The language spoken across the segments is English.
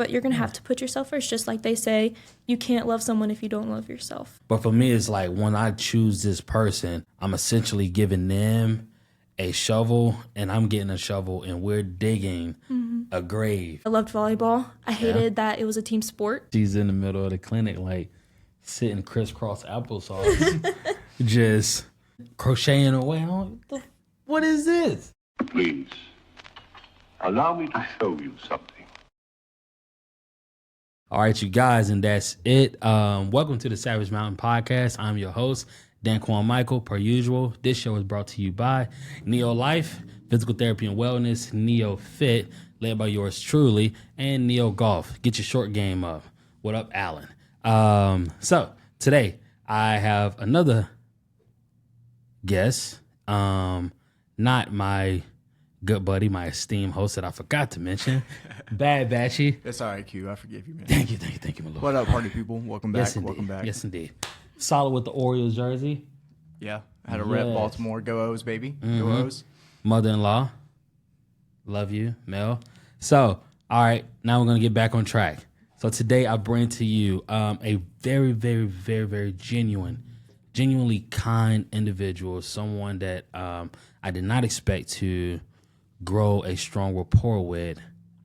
but you're going to have to put yourself first. Just like they say, you can't love someone if you don't love yourself. But for me, it's like when I choose this person, I'm essentially giving them a shovel and I'm getting a shovel and we're digging a grave. I loved volleyball. I hated that it was a team sport. She's in the middle of the clinic, like sitting crisscross applesauce, just crocheting away. What is this? Please, allow me to show you something. All right, you guys, and that's it. Welcome to the Savage Mountain Podcast. I'm your host, Quan Mickel, per usual. This show is brought to you by Neo Life, Physical Therapy and Wellness, Neo Fit, led by yours truly, and Neo Golf. Get your short game up. What up, Alan? So today I have another guest, not my good buddy, my esteemed host that I forgot to mention, Bad Batchy. That's all right, Q. I forgive you, man. Thank you, my lord. What up, party people? Welcome back. Yes, indeed. Welcome back. Yes, indeed. Solid with the Orioles jersey. Yeah, I had to rep Baltimore. Go O's, baby. Go O's. Mother-in-law. Love you, Mel. So, all right, now we're going to get back on track. So today I bring to you a very, very, very, very genuinely kind individual, someone that I did not expect to grow a strong rapport with.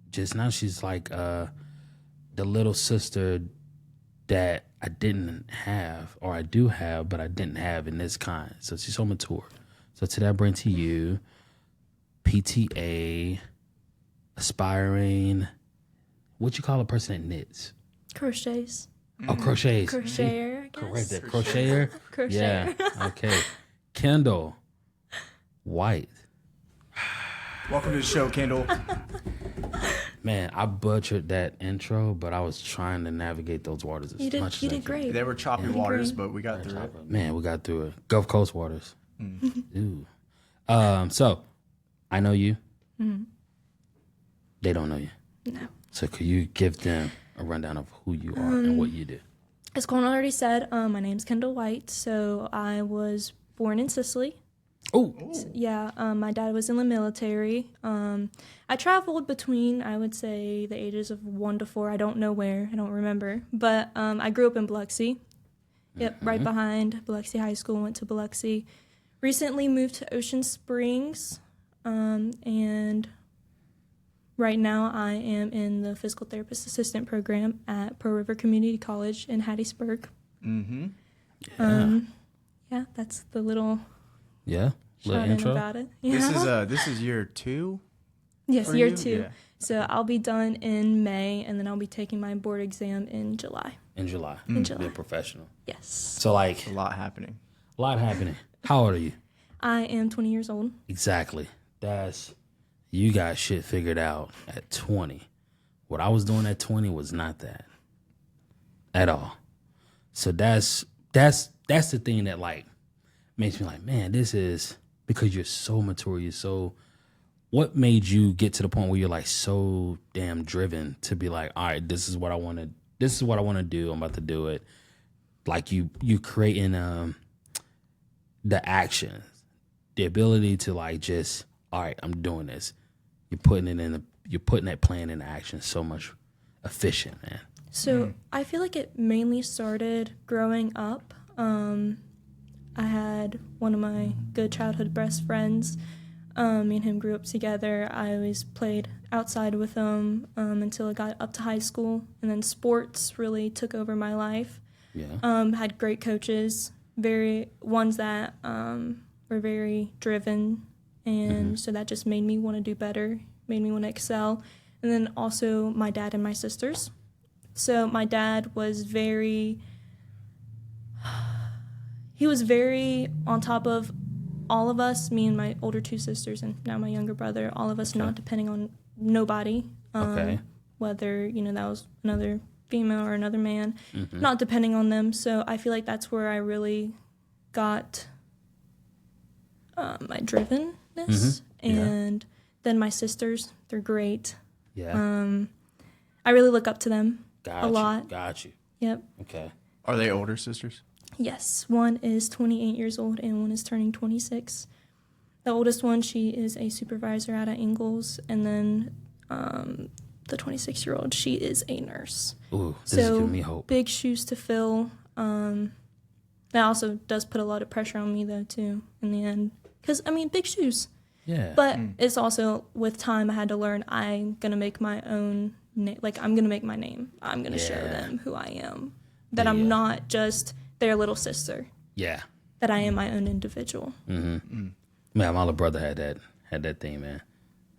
Just now she's like the little sister that I didn't have, or I do have, but I didn't have in this kind. So she's so mature. So today I bring to you PTA, aspiring, what you call a person that knits? Crochets. Oh, crochets. Crocheter, I guess. Correct that. Crocheter? Crocheter. Yeah, okay. Kendyl White. Welcome to the show, Kendall. Man, I butchered that intro, but I was trying to navigate those waters as much as I You could. did great. They were choppy waters, but we got through it. Man, we got through it. Gulf Coast waters. Ooh. So, I know you. They don't know you. No. So could you give them a rundown of who you are and what you do? As Quan already said, my name's Kendyl White. So I was born in Sicily. Oh. Yeah, my dad was in the military. I traveled between, I would say, the ages of 1 to 4. I don't know where. I don't remember. But I grew up in Biloxi. Yep, right behind Biloxi High School. Went to Biloxi. Recently moved to Ocean Springs. And right now I am in the physical therapist assistant program at Pearl River Community College in Hattiesburg. Yeah, that's the little... Yeah, little intro. About it. Yeah. This is year 2. Yes, for year you? 2. Yeah. So I'll be done in May, and then I'll be taking my board exam in July. In July. In July. Be a professional. Yes. So like A lot happening. a lot happening. How old are you? I am 20 years old. Exactly. You got shit figured out at 20. What I was doing at 20 was not that at all. So that's the thing that like makes me like, man, this is because you're so mature. What made you get to the point where you're like so damn driven to be like, all right, this is what I want to do. I'm about to do it. Like you creating the actions, the ability to like just, all right, I'm doing this. You're putting that plan into action so much efficient, man. So I feel like it mainly started growing up. I had one of my good childhood best friends. Me and him grew up together. I always played outside with him until I got up to high school. And then sports really took over my life. Yeah. Had great coaches, ones that were very driven. And so that just made me want to do better, made me want to excel. And then also my dad and my sisters. So my dad was very on top of all of us, me and my older 2 sisters and now my younger brother, all of us not depending on nobody. Whether, that was another female or another man, not depending on them. So I feel like that's where I really got my drivenness. And then my sisters, they're great. Yeah. I really look up to them a lot. Got you. Yep. Okay. Are they older sisters? Yes, one is 28 years old and one is turning 26. The oldest one, she is a supervisor out at Ingalls, and then the 26-year-old, she is a nurse. Ooh, this is giving me hope. Big shoes to fill. That also does put a lot of pressure on me, though, too, in the end. Because, I mean, big shoes. Yeah. But it's also, with time, I had to learn I'm going to make my own, I'm going to make my name. I'm going to show them who I am. That I'm not just their little sister. Yeah. That I am my own individual. Man, my little brother had that thing, man.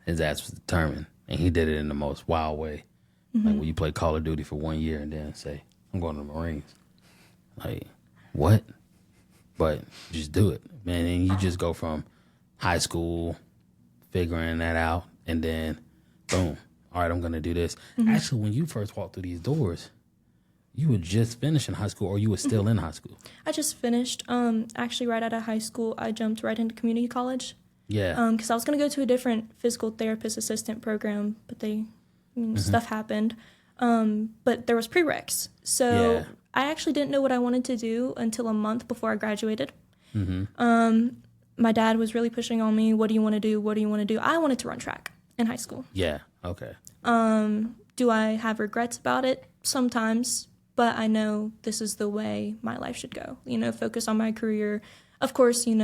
His ass was determined, and he did it in the most wild way. Like when you play Call of Duty for 1 year and then say, I'm going to the Marines. Like, what? But just do it, man. And you just go from high school, figuring that out, and then boom. All right, I'm going to do this. Actually, when you first walked through these doors, you were just finishing high school, or you were still in high school? I just finished. Actually, right out of high school, I jumped right into community college. Yeah. Because I was going to go to a different physical therapist assistant program, but stuff happened. But there was prereqs. So I actually didn't know what I wanted to do until a month before I graduated. My dad was really pushing on me. What do you want to do? What do you want to do? I wanted to run track in high school. Yeah. Okay. Do I have regrets about it? Sometimes. But I know this is the way my life should go. Focus on my career. Of course, you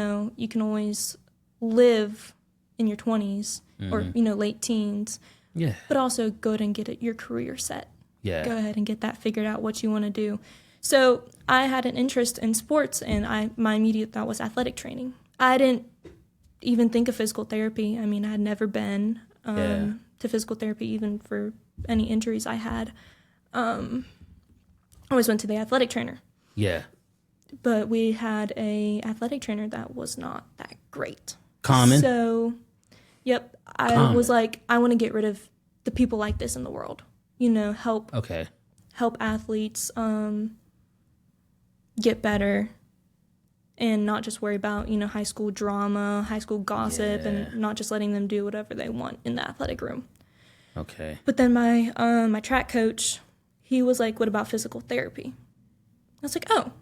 can always live in your 20s or, late teens. Yeah. But also go ahead and get your career set. Yeah. Go ahead and get that figured out, what you want to do. So I had an interest in sports, and my immediate thought was athletic training. I didn't even think of physical therapy. I mean, I had never been to physical therapy, even for any injuries I had. I always went to the athletic trainer. Yeah. But we had a athletic trainer that was not that great. Common. So, yep, I was like, I want to get rid of the people like this in the world. Help athletes get better, and not just worry about high school drama, high school gossip, and not just letting them do whatever they want in the athletic room. Okay. But then my track coach, he was like, "What about physical therapy?" I was like, "Oh,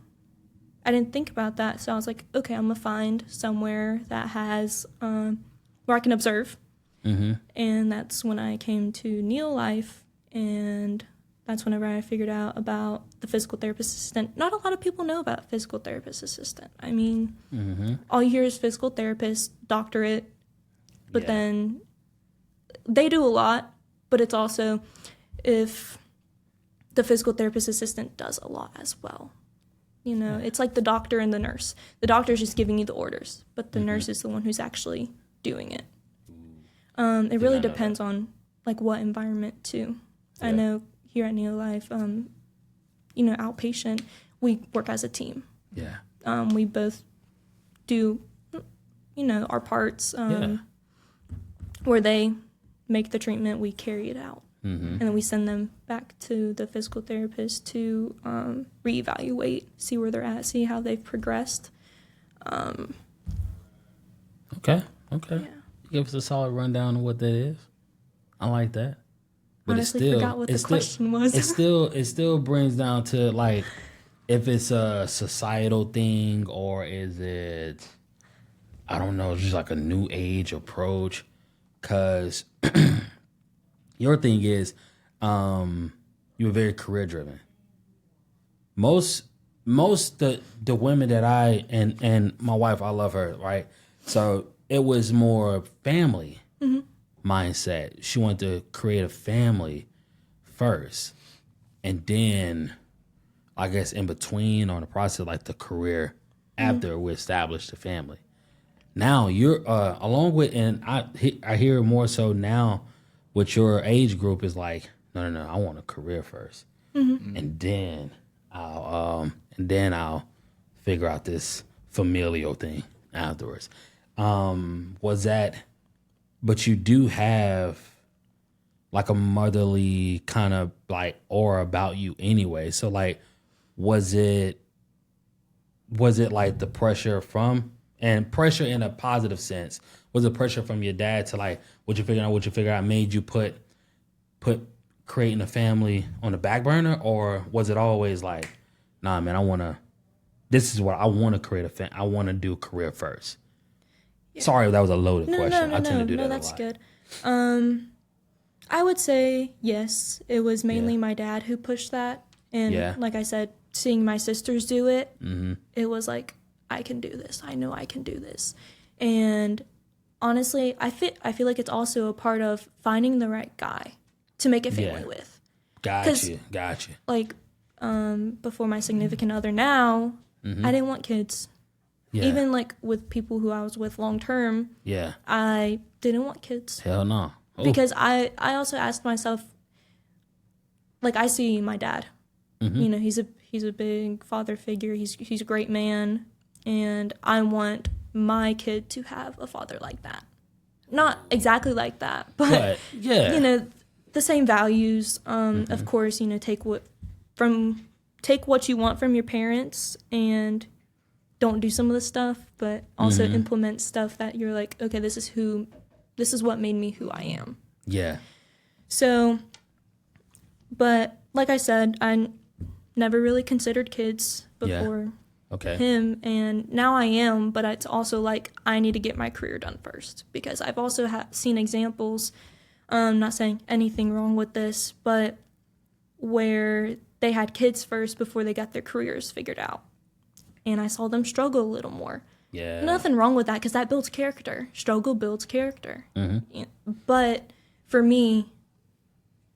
I didn't think about that." So I was like, "Okay, I'm gonna find somewhere that has where I can observe." And that's when I came to Neo Life, and that's whenever I figured out about the physical therapist assistant. Not a lot of people know about physical therapist assistant. I mean, all you hear is physical therapist, doctorate, but then they do a lot, but it's also if the physical therapist assistant does a lot as well. It's like the doctor and the nurse. The doctor's just giving you the orders, but the nurse is the one who's actually doing it. It really depends on what environment too. Yeah. I know here at Neo Life, outpatient, we work as a team. Yeah. We both do, our parts. Where they make the treatment, we carry it out. And then we send them back to the physical therapist to reevaluate, see where they're at, see how they've progressed. Okay. Yeah. Give us a solid rundown of what that is. I like that. But Honestly, forgot what the question was. It still brings down to if it's a societal thing, or is it, I don't know, just like a new age approach. Because your thing is, you were very career driven. Most the women that and my wife, I love her, right? So it was more family mindset. She wanted to create a family first, and then I guess in between on the process, the career after we established the family. Now you're along with, and I hear more so now with your age group is no, I want a career first, and then I'll figure out this familial thing afterwards. Was that? But you do have a motherly kind of aura about you anyway. So was it the pressure from, and pressure in a positive sense? Was it pressure from your dad to what you figure out made you put creating a family on the back burner, or was it always nah, man, this is what I want to create I want to do career first? Yeah. Sorry, that was a loaded question. I tend to do that a lot. That's good. I would say yes. It was mainly my dad who pushed that. And like I said, seeing my sisters do it, it was like, I can do this. I know I can do this. And honestly, I feel like it's also a part of finding the right guy to make a family with. Gotcha. Like, before my significant other now, I didn't want kids. Yeah. Even like with people who I was with long term, I didn't want kids. Hell no. Oh. Because I also asked myself, like, I see my dad. You know, he's a big father figure. He's a great man, and I want my kid to have a father like that. Not exactly like that, but you know, the same values. Of course, you know, take what you want from your parents and don't do some of the stuff, but also implement stuff that you're like, okay, this is what made me who I am. Yeah. So, but like I said, I never really considered kids before him, and now I am, but it's also like I need to get my career done first, because I've also seen examples, not saying anything wrong with this, but where they had kids first before they got their careers figured out. And I saw them struggle a little more. Yeah. Nothing wrong with that, because that builds character. Struggle builds character. But for me,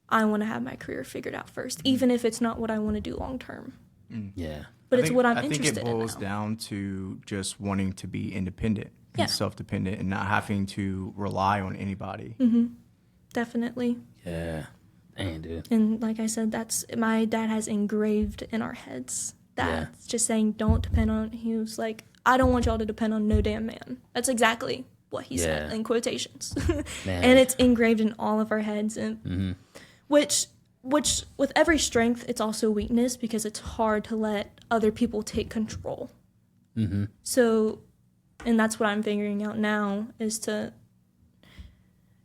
I want to have my career figured out first, even if it's not what I want to do long term. Yeah. But it's what I'm interested in. I think it boils down to just wanting to be independent and self-dependent and not having to rely on anybody. Definitely. Yeah. Dang, dude. And like I said, that's my dad has engraved in our heads. That's just saying, don't depend on. He was like, I don't want y'all to depend on no damn man. That's exactly what he said in quotations. And it's engraved in all of our heads. And which with every strength, it's also weakness, because it's hard to let other people take control. So, and that's what I'm figuring out now, is to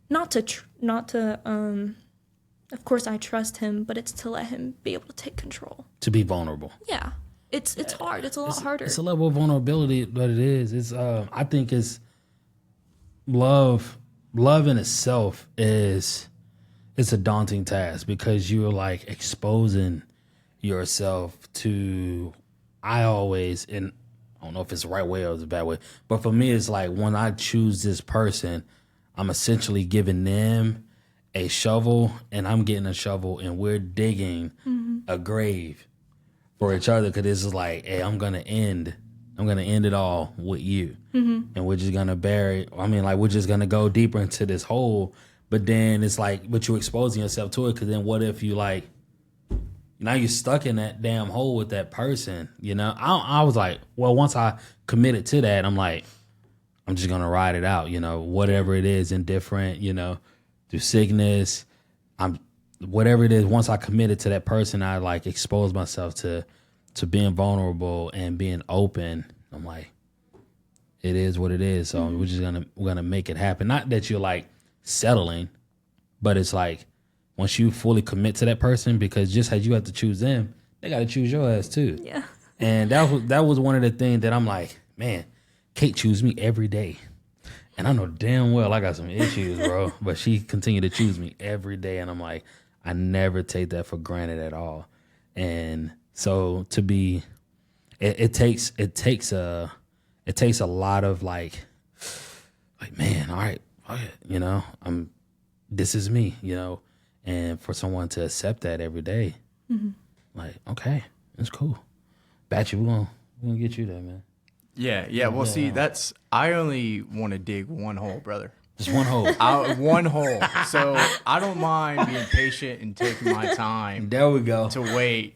not to of course I trust him, but it's to let him be able to take control. To be vulnerable. Yeah. It's hard. It's a lot harder. It's a level of vulnerability, but it is. It's I think it's love in itself it's a daunting task, because you're like exposing yourself to, I always, and I don't know if it's the right way or the bad way, but for me it's like, when I choose this person, I'm essentially giving them a shovel and I'm getting a shovel, and we're digging a grave for each other, because this is like, hey, I'm gonna end it all with you, and we're just gonna bury. I mean, like, we're just gonna go deeper into this hole. But then it's like, but you're exposing yourself to it, because then what if you like, now you're stuck in that damn hole with that person, you know? I was like, well, once I committed to that, I'm like, I'm just gonna ride it out, you know, whatever it is, indifferent, you know, through sickness, whatever it is. Once I committed to that person, I like exposed myself to being vulnerable and being open. I'm like, it is what it is. So we're gonna make it happen. Not that you're like settling, but it's like, once you fully commit to that person, because just as you have to choose them, they got to choose your ass too. Yeah. And that was one of the things that I'm like, man, Kate chooses me every day. And I know damn well I got some issues, bro. But she continued to choose me every day. And I'm like, I never take that for granted at all. And so to be, it takes a lot of like, man, all right, you know, this is me, you know, and for someone to accept that every day, like, okay, it's cool. Bet you we're gonna get you there, man. Yeah. Well, see, I only want to dig one hole, brother. Just one hole. One hole. So I don't mind being patient and taking my time. There we go. To wait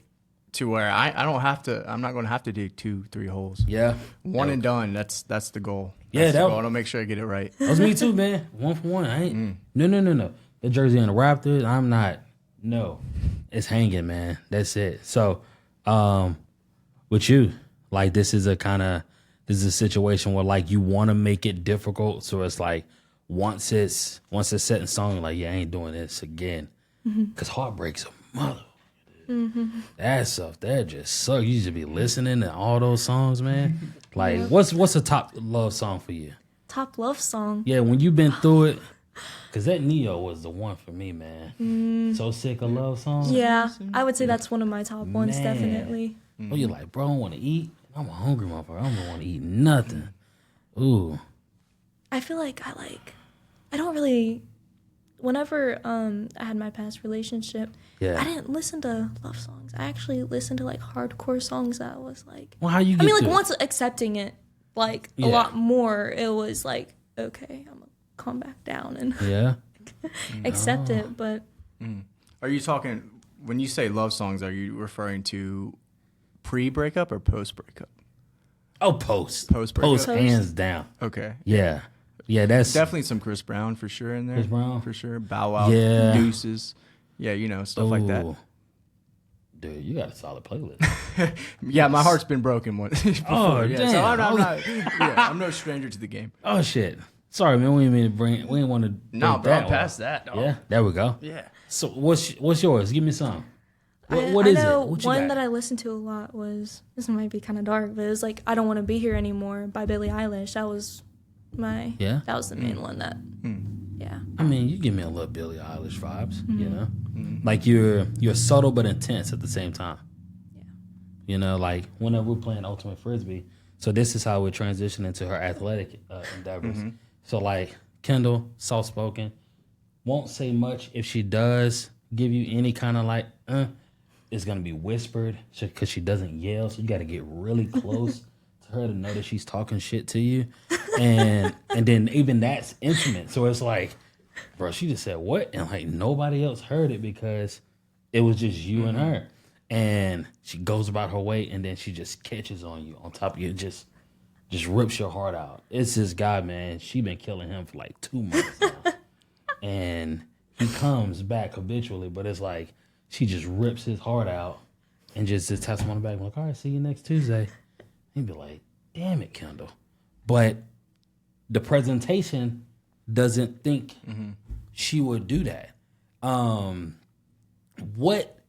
to where I don't have to. I'm not going to have to dig 2-3 holes. Yeah. One and done. That's the goal. Yeah, that's the goal. I'll make sure I get it right. That was me too, man. 1 for 1. I ain't. No. The jersey and the Raptors. I'm not. No, it's hanging, man. That's it. So, with you, like, this is a situation where like you want to make it difficult. So it's like once it's set in stone, like, yeah, I ain't doing this again, because heartbreak's a mother. That stuff that just sucks. You should be listening to all those songs, man. Like, what's a top love song for you? Top love song? Yeah, when you've been through it, Cause that Neo was the one for me, man. So sick of love songs. Yeah, I would say that's one of my top ones, Man. definitely. Oh, you're like, bro, I don't want to eat. I'm a hungry motherfucker. I don't want to eat nothing. Ooh. I feel like I don't really, whenever I had my past relationship, Yeah. I didn't listen to love songs. I actually listened to like hardcore songs that was like, Well, how you get I mean, like to it? once accepting it, like a lot more, it was like, okay, I'm gonna calm back down and Yeah. accept it. But Are you talking, when you say love songs, are you referring to pre-breakup or post-breakup? Oh, post. Post-breakup. Post, hands down. Okay. Yeah. Yeah, that's Definitely some Chris Brown for sure in there. Chris Brown? For sure. Bow Wow. Yeah. Deuces. Yeah, you know, stuff like that. Ooh. Dude, you got a solid playlist. Yeah, my heart's been broken once before. Oh, yeah, damn. so I'm no stranger to the game. Oh shit. Sorry, man. We didn't want to. No, bro, I'm past that. Dog. Yeah, there we go. Yeah. So what's yours? Give me some. What I is know it? What you one got? that I listened to a lot was, this might be kind of dark, but it was like I Don't Want to Be Here Anymore by Billie Eilish. That was that was the main one that yeah. I mean, you give me a little Billie Eilish vibes, you know? Like you're subtle but intense at the same time. Yeah. You know, like whenever we're playing Ultimate Frisbee, so this is how we transition into her athletic endeavors. So like Kendall, soft-spoken, won't say much. If she does give you any kind of like, it's going to be whispered because she doesn't yell. So you got to get really close to her to know that she's talking shit to you. And then even that's intimate. So it's like, bro, she just said what? And like nobody else heard it because it was just you and her. And she goes about her way and then she just catches on you on top of you, just rips your heart out. It's this guy, man. She been killing him for like 2 months now. And he comes back habitually, but it's like she just rips his heart out and just taps him on the back. I'm like, all right, see you next Tuesday. He'd be like, damn it, Kendall. But the presentation doesn't think she would do that. What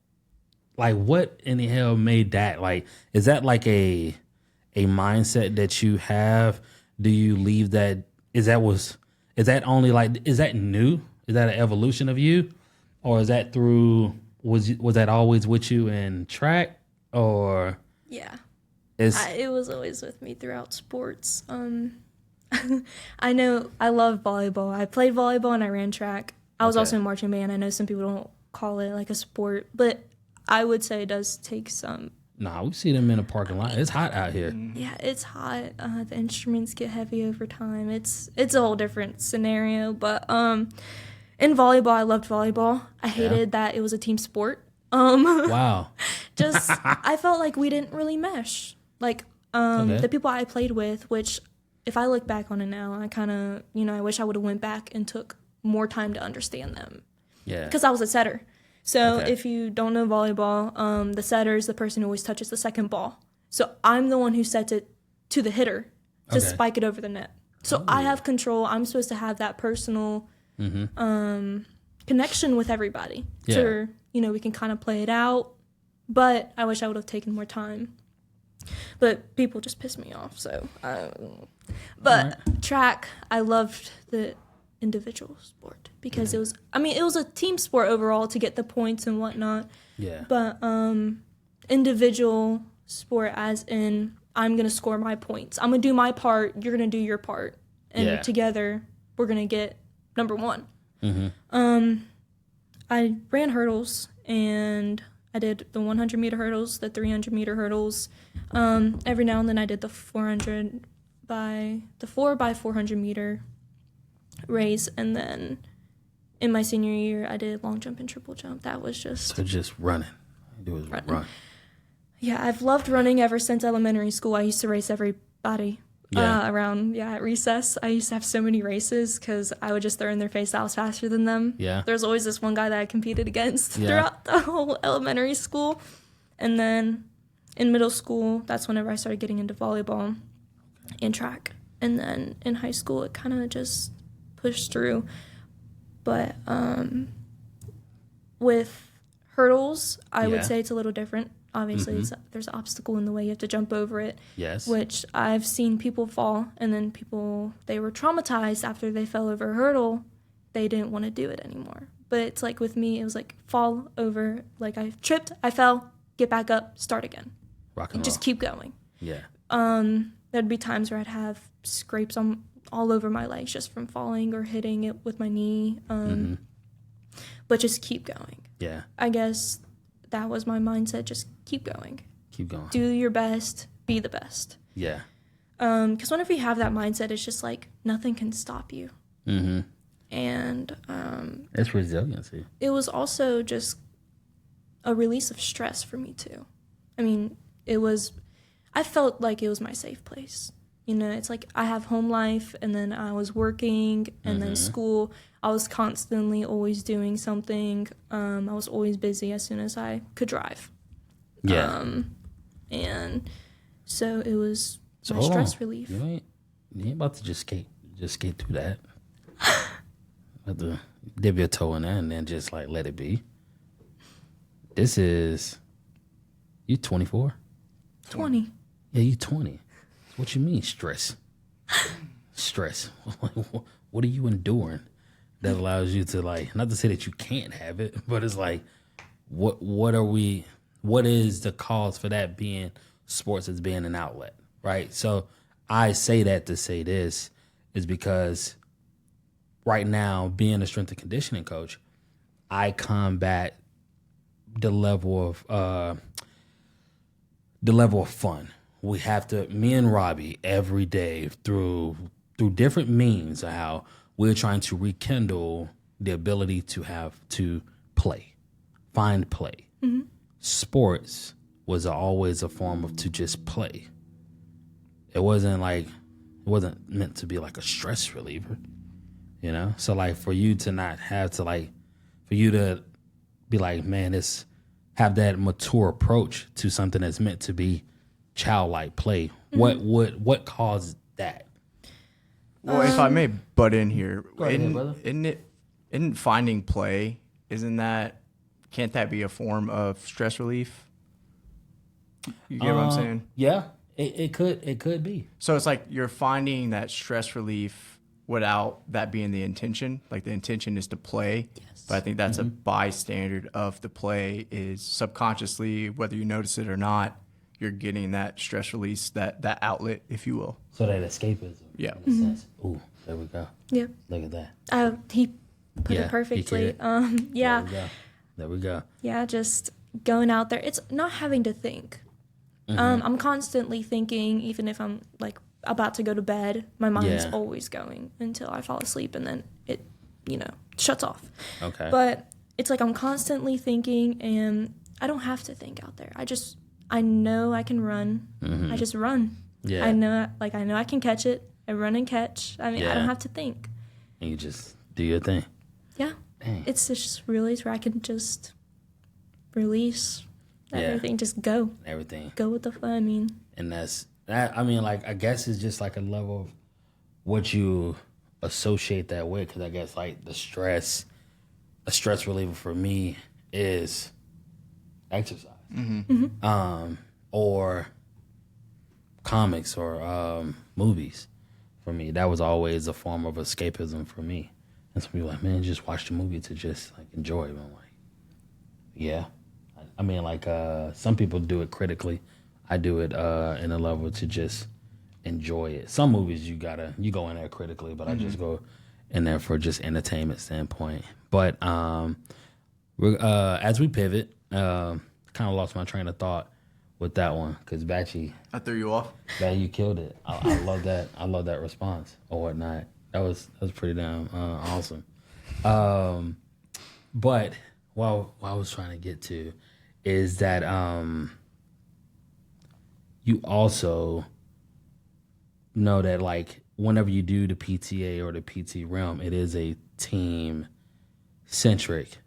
in the hell made that? Like, is that like a mindset that you have? Do you leave that? Is that only like, is that new? Is that an evolution of you? Or is that through, was that always with you in track? Or Yeah. it was always with me throughout sports. I know I love volleyball. I played volleyball and I ran track. I was also in marching band. I know some people don't call it like a sport, but I would say it does take some. Nah, we see them in the parking lot. It's hot out here. Yeah, it's hot. The instruments get heavy over time. It's a whole different scenario. But in volleyball, I loved volleyball. I hated that it was a team sport. Wow. Just I felt like we didn't really mesh. Like the people I played with, which if I look back on it now, I kind of I wish I would have went back and took more time to understand them. Yeah. Because I was a setter. So if you don't know volleyball, the setter is the person who always touches the second ball. So I'm the one who sets it to the hitter to spike it over the net. So I have control. I'm supposed to have that personal connection with everybody. Yeah. So, we can kind of play it out. But I wish I would have taken more time. But people just piss me off. So, track, I loved the individual sport because it was a team sport overall to get the points and whatnot. Yeah. But individual sport as in I'm going to score my points. I'm going to do my part, you're going to do your part. And together we're going to get number one. I ran hurdles and I did the 100-meter hurdles, the 300-meter hurdles. Every now and then I did the 4 by 400-meter race, and then in my senior year I did long jump and triple jump. That was just running. It was run. Yeah, I've loved running ever since elementary school. I used to race everybody around at recess. I used to have so many races because I would just throw in their face that I was faster than them. Yeah, there's always this one guy that I competed against throughout the whole elementary school. And then in middle school, that's whenever I started getting into volleyball and track. And then in high school, it kind of just pushed through. But with hurdles, I would say it's a little different. Obviously, there's an obstacle in the way. You have to jump over it. Yes. Which I've seen people fall, and then they were traumatized after they fell over a hurdle, they didn't want to do it anymore. But it's like with me, it was like fall over, like I tripped, I fell, get back up, start again. Rock and roll. Just keep going. Yeah. There'd be times where I'd have scrapes all over my legs just from falling or hitting it with my knee. But just keep going. Yeah. I guess that was my mindset. Just keep going. Keep going. Do your best. Be the best. Yeah. Because whenever you have that mindset, it's just like nothing can stop you. Mm-hmm. And it's resiliency. it was also just a release of stress for me too. I mean, I felt like it was my safe place. You know, it's like I have home life, and then I was working, and then school. I was constantly always doing something. I was always busy as soon as I could drive. Yeah. And so it was So my hold stress on. relief. You ain't about to just skate through that. Have to dip your toe in there and then just like let it be. This is you 24? 20. Yeah, you 20. What you mean stress? Stress. What are you enduring that allows you to like, not to say that you can't have it, but it's like what is the cause for that being sports as being an outlet, right? So I say that to say this is because right now, being a strength and conditioning coach, I combat the level of fun. We have to, me and Robbie, every day through different means of how we're trying to rekindle the ability to have to play, find play. Mm-hmm. Sports was always a form of to just play. It wasn't meant to be like a stress reliever, you know? So like for you to not have to like, for you to be like, man, have that mature approach to something that's meant to be childlike play. Mm-hmm. What caused that? Well, if I may butt in here, Go ahead, brother. Isn't finding play, can't that be a form of stress relief? You get what I'm saying? Yeah, it could be. So it's like you're finding that stress relief without that being the intention. Like the intention is to play. Yes. But I think that's a bystander of the play is subconsciously, whether you notice it or not, you're getting that stress release, that outlet, if you will. So that escapism. Yeah. In a sense. Ooh, there we go. Yeah. Look at that. He put it perfectly. Yeah. There we go. Yeah, just going out there. It's not having to think. I'm constantly thinking, even if I'm like about to go to bed, my mind's always going until I fall asleep, and then it, shuts off. Okay. But it's like I'm constantly thinking, and I don't have to think out there. I know I can run. I just run. Yeah. I know I can catch it. I run and catch. I mean, I don't have to think. And you just do your thing. Yeah. Dang. It's just release where I can just release everything, just go. Everything. Go with the flow, I mean. And I mean, like, I guess it's just like a level of what you associate that with, because I guess, like, a stress reliever for me is exercise. Or comics or movies. For me, that was always a form of escapism for me. And some people are like, man, just watch the movie to just like enjoy it. And I'm like, yeah. I mean, like some people do it critically. I do it in a level to just enjoy it. Some movies you go in there critically, but I just go in there for just entertainment standpoint. But as we pivot, kind of lost my train of thought with that one because Batchy, I threw you off. Bat, you killed it. I love that. I love that response or whatnot. That was pretty damn awesome. But what I was trying to get to is that you also know that like whenever you do the PTA or the PT realm, it is a team centric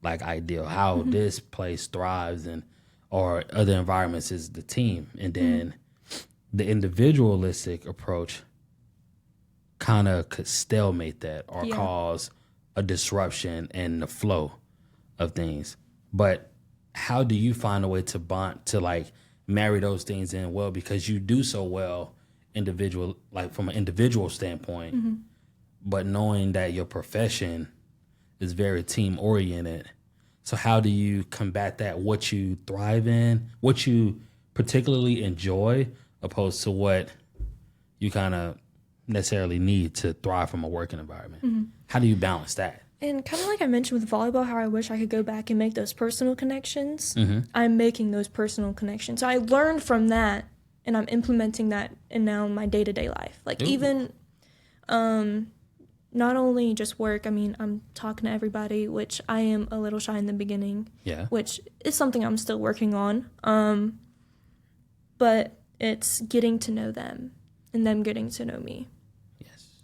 like ideal. How this place thrives or other environments is the team, and then the individualistic approach kind of could stalemate that or cause a disruption in the flow of things. But how do you find a way to bond, to like marry those things in well, because you do so well individual, like from an individual standpoint, but knowing that your profession is very team oriented. So how do you combat that? What you thrive in, what you particularly enjoy, opposed to what you kind of necessarily need to thrive from a working environment. How do you balance that? And kind of like I mentioned with volleyball, how I wish I could go back and make those personal connections. I'm making those personal connections. So I learned from that, and I'm implementing that in now my day-to-day life. Like even not only just work, I mean, I'm talking to everybody, which I am a little shy in the beginning, which is something I'm still working on. But it's getting to know them and them getting to know me. Yes.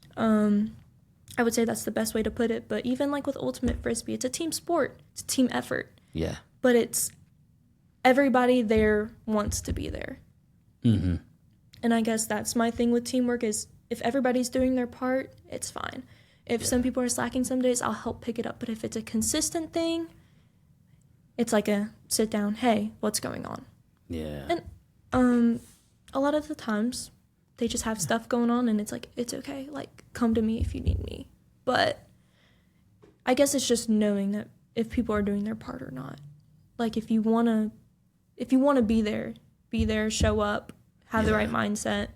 I would say that's the best way to put it. But even like with Ultimate Frisbee, it's a team sport. It's a team effort. Yeah. But it's everybody there wants to be there. And I guess that's my thing with teamwork is if everybody's doing their part, it's fine. If some people are slacking some days, I'll help pick it up. But if it's a consistent thing, it's like a sit down, hey, what's going on? Yeah. And a lot of the times they just have stuff going on and it's like, it's okay. Like, come to me if you need me. But I guess it's just knowing that if people are doing their part or not. Like, if you want to be there, show up, have the right mindset.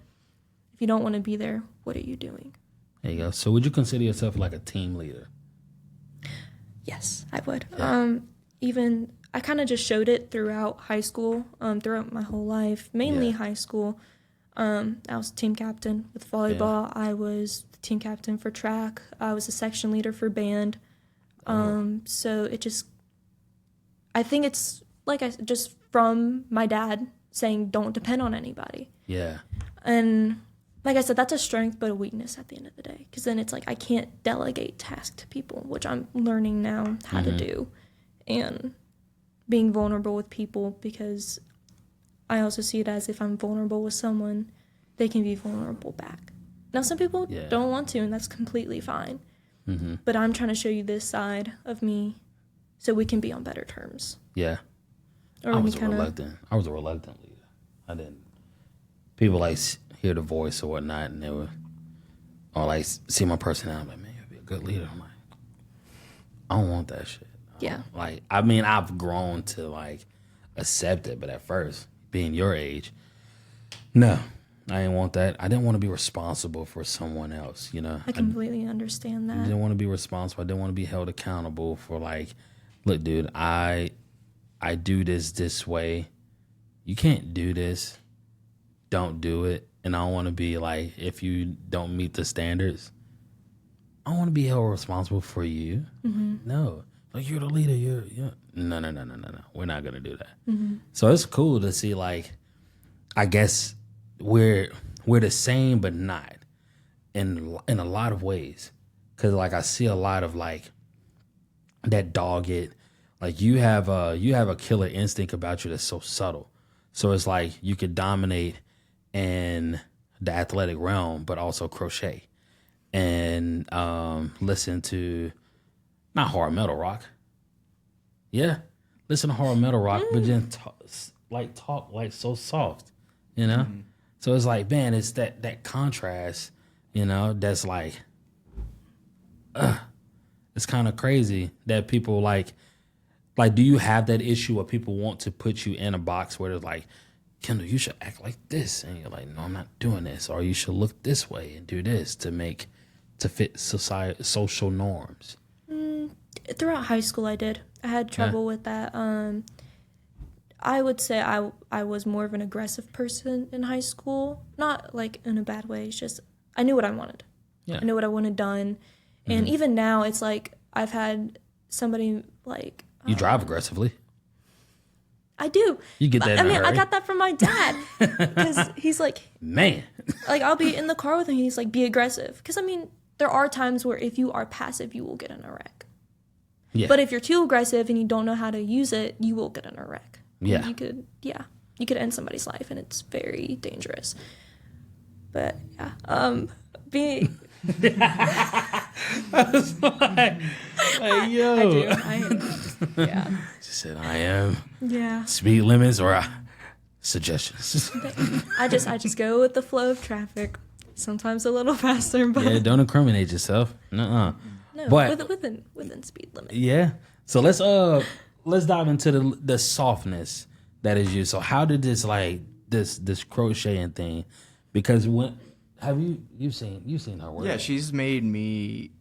If you don't want to be there, what are you doing? There you go. So would you consider yourself like a team leader? Yes, I would. Yeah. Even I kind of just showed it throughout high school, throughout my whole life, mainly high school. I was team captain with volleyball. I was the team captain for track. I was a section leader for band. So it just, I think it's like just from my dad saying, don't depend on anybody. Yeah. And like I said, that's a strength but a weakness at the end of the day. Because then it's like I can't delegate tasks to people, which I'm learning now how to do. And being vulnerable with people, because I also see it as if I'm vulnerable with someone, they can be vulnerable back. Now, some people don't want to, and that's completely fine. But I'm trying to show you this side of me so we can be on better terms. Yeah. Or I was a reluctant leader. I didn't. People like hear the voice or whatnot, and they would, or like see my personality. Like, man, you'll be a good leader. I'm like, I don't want that shit. Yeah. Like, I mean, I've grown to like accept it, but at first, being your age, no, I didn't want that. I didn't want to be responsible for someone else. You know, I completely understand that. I didn't want to be responsible. I didn't want to be held accountable for like, look, dude, I do this way. You can't do this. Don't do it. And I don't want to be like, if you don't meet the standards, I don't want to be held responsible for you. No. Like, you're the leader. You're no. We're not going to do that. So it's cool to see, like, I guess we're the same, but not in a lot of ways. Because, like, I see a lot of, like, that dogged, like, you have a killer instinct about you that's so subtle. So it's like you could dominate in the athletic realm, but also crochet and listen to not hard metal rock. Yeah, listen to hard metal rock, but then talk like so soft, you know. So it's like, man, it's that contrast, you know. That's like, it's kind of crazy that people like. Do you have that issue where people want to put you in a box where they're like, Kendall, you should act like this, and you're like, no, I'm not doing this, or you should look this way and do this to fit social norms? Throughout high school, I did. I had trouble with that. I would say I was more of an aggressive person in high school, not like in a bad way. It's just I knew what I wanted. I knew what I wanted done, and even now, it's like I've had somebody like. You drive aggressively. I do. You get that in a hurry. I got that from my dad. Because he's like... Man. Like, I'll be in the car with him, he's like, be aggressive. Because, I mean, there are times where if you are passive, you will get in a wreck. Yeah. But if you're too aggressive and you don't know how to use it, you will get in a wreck. Yeah. You could end somebody's life, and it's very dangerous. But, yeah. Being... I was like, yo. I am. Yeah. She said, I am. Yeah. Speed limits or suggestions. I just go with the flow of traffic. sometimes a little faster, but Yeah, don't incriminate yourself. Nuh-uh. no, But within speed limit. yeah. So let's dive into the softness that is you. So how did this this crocheting thing? Because you've seen her work? Yeah, she made me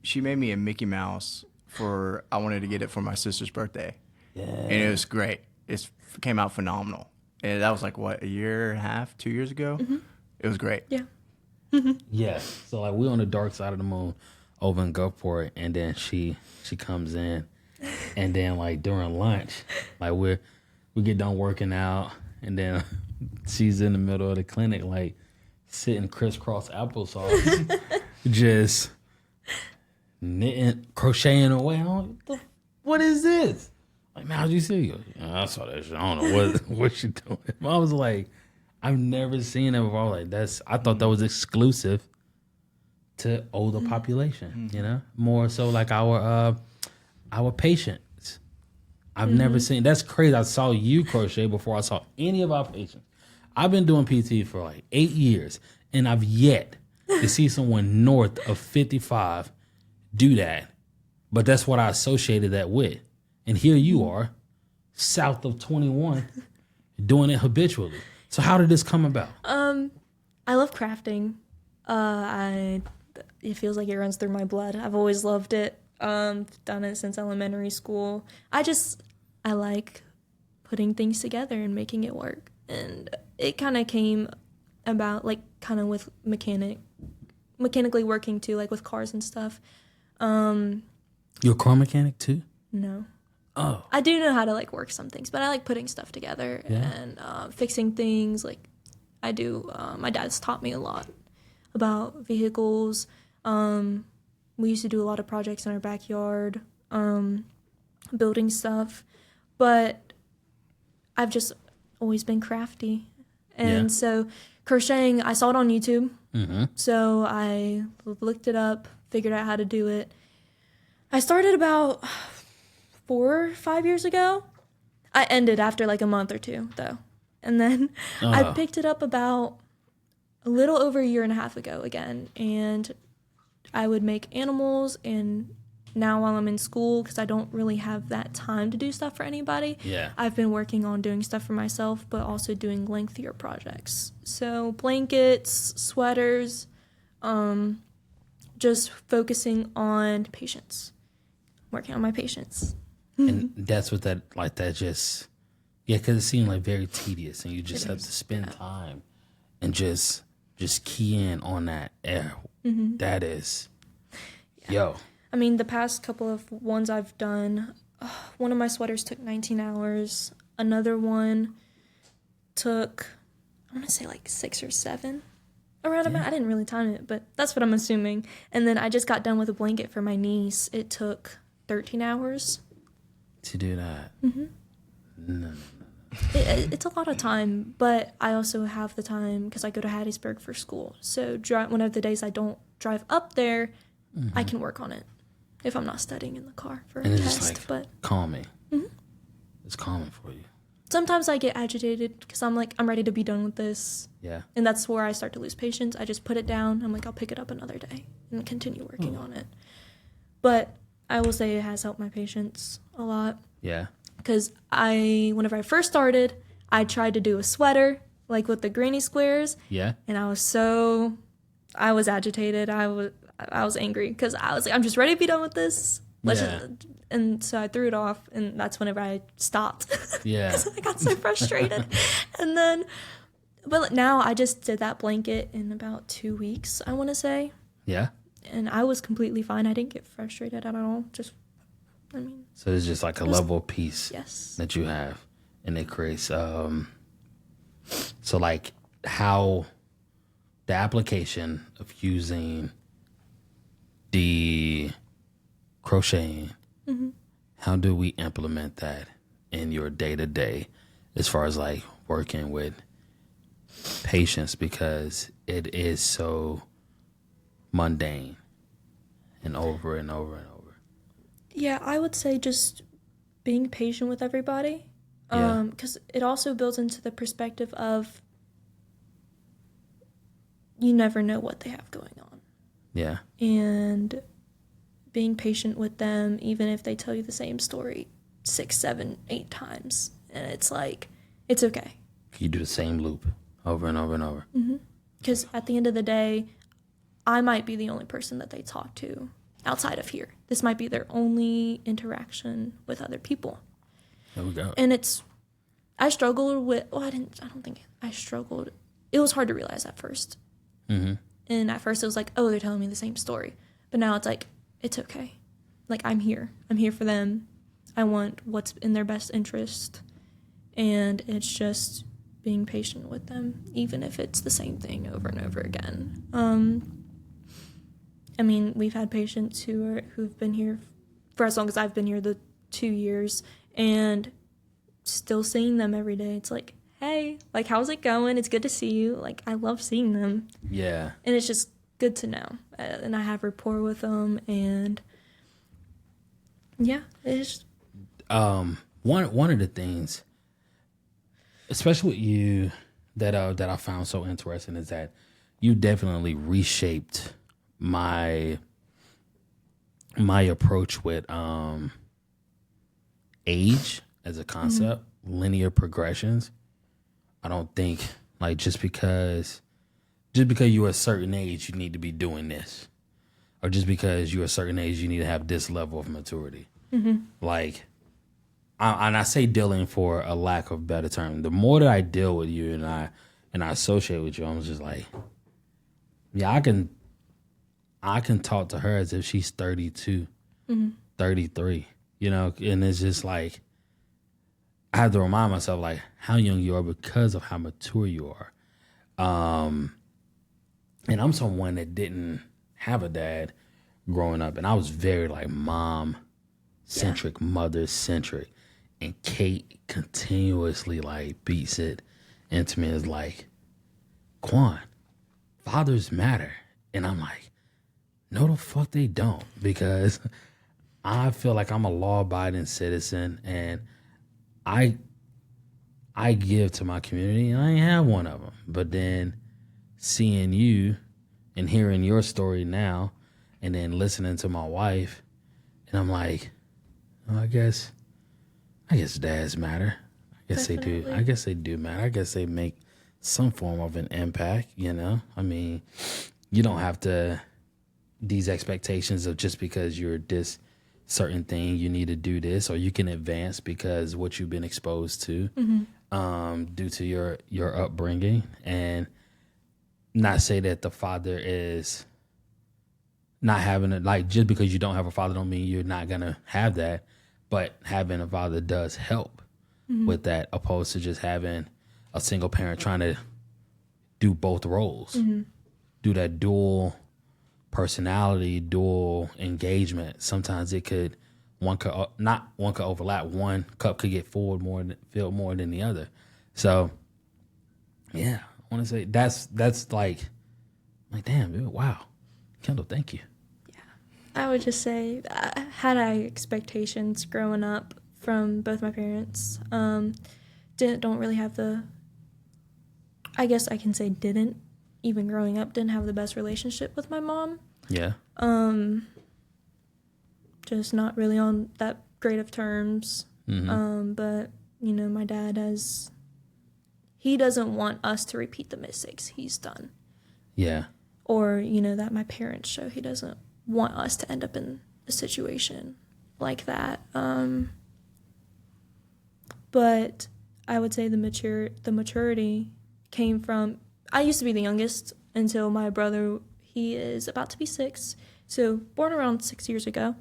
a Mickey Mouse for, I wanted to get it for my sister's birthday. Yeah. And it was great. It came out phenomenal. And that was like, what, a year and a half, 2 years ago? Mm-hmm. It was great. Yeah. Yeah. So like we're on the dark side of the moon over in Gulfport, and then she comes in, and then like during lunch, like we get done working out, and then she's in the middle of the clinic like sitting crisscross applesauce, just knitting, crocheting away. I'm like, what is this? Like, man, how'd you see it? I saw that shit. I don't know what she doing. I was like, I've never seen it before. Like I thought that was exclusive to older population. You know, more so like our patients. I've never seen. That's crazy. I saw you crochet before I saw any of our patients. I've been doing PT for like 8 years, and I've yet to see someone north of 55 do that. But that's what I associated that with. And here you are, south of 21, doing it habitually. So how did this come about? I love crafting. It feels like it runs through my blood. I've always loved it. Done it since elementary school. I like putting things together and making it work. And it kind of came about like kind of with mechanically working too, like with cars and stuff. You're a car mechanic too? No. Oh. I do know how to like work some things, but I like putting stuff together and fixing things. Like I do. My dad's taught me a lot about vehicles. We used to do a lot of projects in our backyard, building stuff, but I've just always been crafty. And so crocheting, I saw it on YouTube. Mm-hmm. So I looked it up, figured out how to do it. I started about 4 or 5 years ago. I ended after like a month or two, though. And then I picked it up about a little over a year and a half ago again. And I would make animals. And now while I'm in school, because I don't really have that time to do stuff for anybody, I've been working on doing stuff for myself, but also doing lengthier projects. So blankets, sweaters, just focusing on patients, working on my patients. And that's what that just, because it seemed like very tedious, and you just have to spend time and just key in on that air. Mm-hmm. That is, I mean, the past couple of ones I've done, one of my sweaters took 19 hours. Another one took, I want to say like 6 or 7. Around about, I didn't really time it, but that's what I'm assuming. And then I just got done with a blanket for my niece. It took 13 hours. To do that. Mm-hmm. No. It's a lot of time, but I also have the time because I go to Hattiesburg for school. So one of the days I don't drive up there, I can work on it if I'm not studying in the car for a test. Just like but calming. Mm-hmm. It's calming for you. Sometimes I get agitated because I'm like, I'm ready to be done with this. Yeah. And that's where I start to lose patience. I just put it down. I'm like, I'll pick it up another day and continue working on it. But I will say it has helped my patience a lot. Yeah. Because whenever I first started, I tried to do a sweater, like with the granny squares. Yeah. And I was agitated. I was angry because I was like, I'm just ready to be done with this. And so I threw it off, and that's whenever I stopped. Yeah. Because I got so frustrated. But now I just did that blanket in about 2 weeks, I want to say. Yeah. And I was completely fine. I didn't get frustrated at all. So it's just like a level of peace that you have, and it creates. So like how the application of using the crocheting, how do we implement that in your day to day, as far as like working with patients, because it is so mundane and over and over and over. Yeah, I would say just being patient with everybody, because it also builds into the perspective of you never know what they have going on. Yeah. And being patient with them, even if they tell you the same story 6, 7, 8 times. And it's like, it's okay. You do the same loop over and over and over. Because at the end of the day, I might be the only person that they talk to outside of here. This might be their only interaction with other people. There we go. And I struggled with, I don't think I struggled. It was hard to realize at first. And at first it was like, oh, they're telling me the same story. But now it's like, it's okay. Like, I'm here. I'm here for them. I want what's in their best interest. And it's just being patient with them, even if it's the same thing over and over again. I mean, we've had patients who've been here for as long as I've been here, the 2 years, and still seeing them every day. It's like, hey, like, how's it going? It's good to see you. Like, I love seeing them. Yeah. And it's just good to know. And I have rapport with them, and yeah, it's one of the things, especially with you, that I found so interesting is that you definitely reshaped my approach with age as a concept, linear progressions. I don't think, like, just because you're a certain age, you need to be doing this, or just because you're a certain age, you need to have this level of maturity. Like, and I say dealing for a lack of better term. The more that I deal with you and I associate with you, I'm just like, yeah, I can talk to her as if she's 32, 33, you know, and it's just like, I have to remind myself, like, how young you are because of how mature you are. And I'm someone that didn't have a dad growing up, and I was very, like, mom-centric, mother-centric, and Kate continuously, like, beats it into me as, like, Quan, fathers matter. And I'm like, no, the fuck they don't, because I feel like I'm a law-abiding citizen, and I give to my community, and I ain't have one of them. But then seeing you and hearing your story now, and then listening to my wife, and I'm like, oh, I guess dads matter. I guess Definitely. they do. I guess they do matter. I guess they make some form of an impact, you know? I mean, you don't have to, these expectations of just because you're this certain thing, you need to do this, or you can advance because what you've been exposed to due to your upbringing. And not say that the father is not having it, like, just because you don't have a father don't mean you're not going to have that, but having a father does help with that, opposed to just having a single parent trying to do both roles, do that dual personality, dual engagement. Sometimes one could overlap. One cup could get filled more than the other. So yeah, I want to say that's like damn, dude, wow, Kendall, thank you. I would just say, had I expectations growing up from both my parents, don't really have I guess I can say even growing up, didn't have the best relationship with my mom. Yeah. Just not really on that great of terms. But, you know, my dad he doesn't want us to repeat the mistakes he's done. Yeah. Or, you know, that my parents show. He doesn't want us to end up in a situation like that. But I would say the maturity came from, I used to be the youngest until my brother, he is about to be 6, so born around 6 years ago.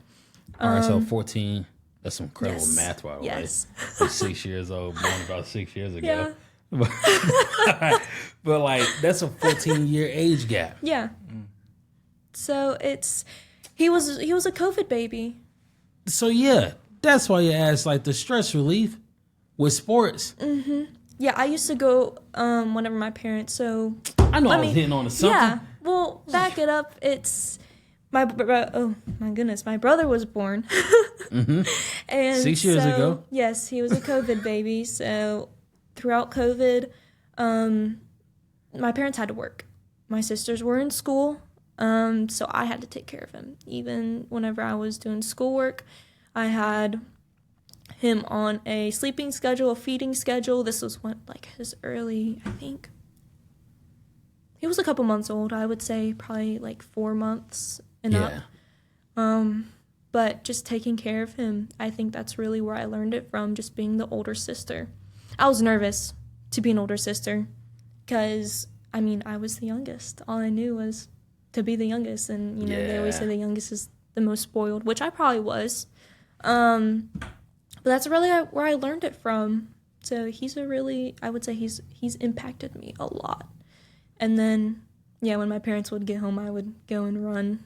All right, so 14, that's some incredible Yes. math, by the Yes. way. Like 6 years old, born about 6 years ago. Yeah. But like, that's a 14-year age gap. Yeah. So he was a COVID baby. So yeah, that's why you asked, like, the stress relief with sports. Yeah, I used to go whenever my parents, so... I know I was hitting on to something. Yeah, well, back it up, it's... oh my goodness, my brother was born. And 6 years ago? Yes, he was a COVID baby, so throughout COVID, my parents had to work. my sisters were in school, so I had to take care of him. Even whenever I was doing schoolwork, I had him on a sleeping schedule, a feeding schedule. This was when, like, his early, I think, he was a couple months old, I would say, probably like 4 months and up. But just taking care of him, I think that's really where I learned it from, just being the older sister. I was nervous to be an older sister because, I mean, I was the youngest. All I knew was to be the youngest, and, you know, they always say the youngest is the most spoiled, which I probably was. But that's really where I learned it from. So I would say he's impacted me a lot. And then, yeah, when my parents would get home, I would go and run.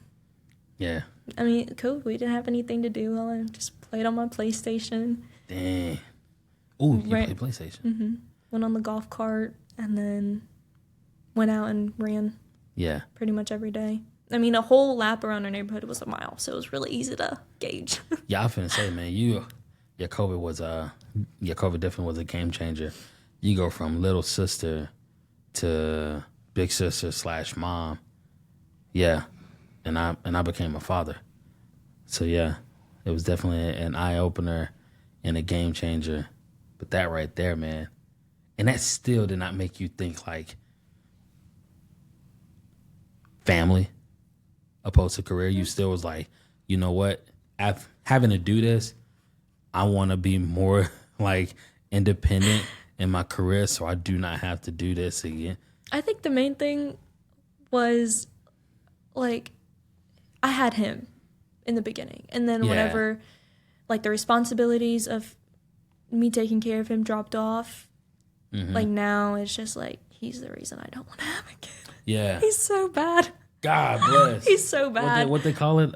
Yeah. I mean, COVID, we didn't have anything to do. I just played on my PlayStation. Dang. Ooh, you played PlayStation. Mm-hmm. Went on the golf cart and then went out and ran. Yeah. Pretty much every day. I mean, a whole lap around our neighborhood was a mile, so it was really easy to gauge. Yeah, I was finna say, man, your COVID definitely was a game changer. You go from little sister to big sister / mom. Yeah. And I became a father. So yeah, it was definitely an eye opener and a game changer. But that right there, man, and that still did not make you think like family opposed to career. You still was like, you know what? Having to do this, I want to be more like independent in my career, so I do not have to do this again. I think the main thing was like, I had him in the beginning. And then whenever, like, the responsibilities of me taking care of him dropped off, like, now it's just, like, he's the reason I don't want to have a kid. Yeah. He's so bad. God bless. He's so bad. What they call it?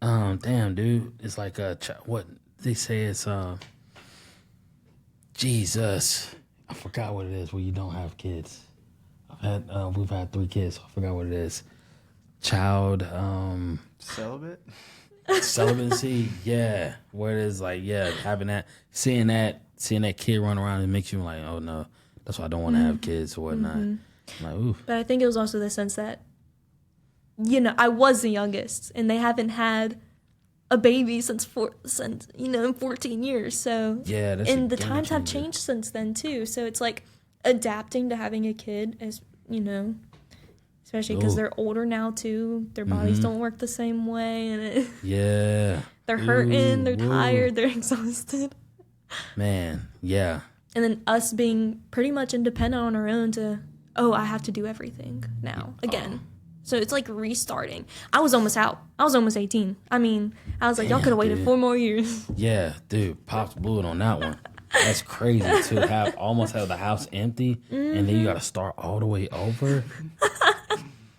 Damn, dude. It's like, what they say it's, Jesus. I forgot what it is when you don't have kids. We've had 3 kids, so I forgot what it is. Child celibate, celibacy, yeah. Where it is like, yeah, having that, seeing that kid run around, it makes you like, oh no, that's why I don't want to have kids or whatnot. Like, ooh. But I think it was also the sense that, you know, I was the youngest, and they haven't had a baby since 14 years. So yeah, and the times have changed since then too. So it's like adapting to having a kid, as you know. Especially because they're older now, too. Their bodies don't work the same way. And they're hurting, they're tired, they're exhausted. Man, yeah. And then us being pretty much independent on our own I have to do everything now, again. So it's like restarting. I was almost out. I was almost 18. I mean, I was like, y'all could have waited 4 more years. Yeah, dude, Pops blew it on that one. That's crazy, to almost have the house empty, and then you got to start all the way over.